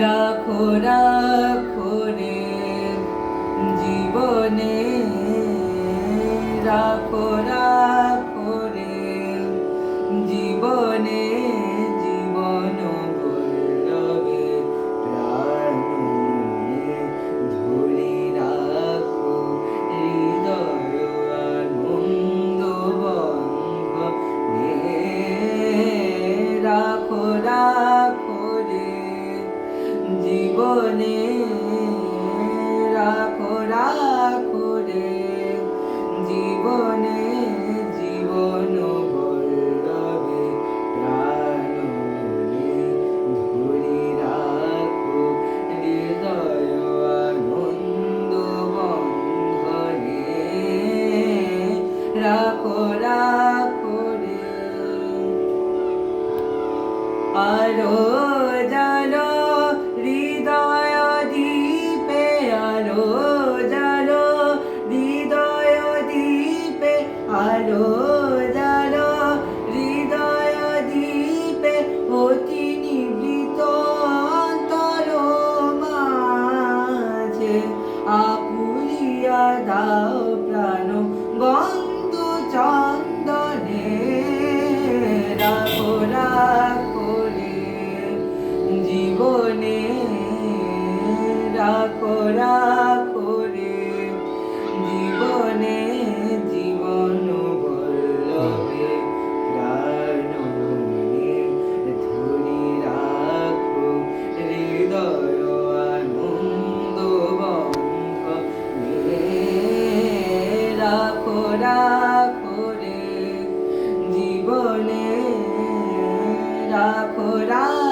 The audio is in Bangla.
রাখো রাখো রে জীবনে, রাখো রাখো রে জীবনে, জীবন বল্লভে প্রাণ ধরে রাখো হৃদয় আনন্দ বন্ধনে। রাখো রাখো রে জীবনে, রাখো রাখো রে জীবনে, জীবন বল্লভে প্রাণ ধরে রাখো হৃদয় আনন্দ বন্ধনে। রাখো রাখো রে আলো জালো হৃদয় দীপে, আলো জালো হৃদয় দীপে, আলো জালো হৃদয় দীপে, অতি নিভৃত অন্তর মাঝে আকুলিয়া দাও প্রাণ গন্ধ চন্দনে। রাখো রাখো রে জীবনে, রাখো রাখো রে জীবনে, জীবন বল্লভে প্রাণ ধরে রাখো হৃদয় আনন্দ বন্ধনে। রাখো রাখো রে জীবনে, রাখো রাখো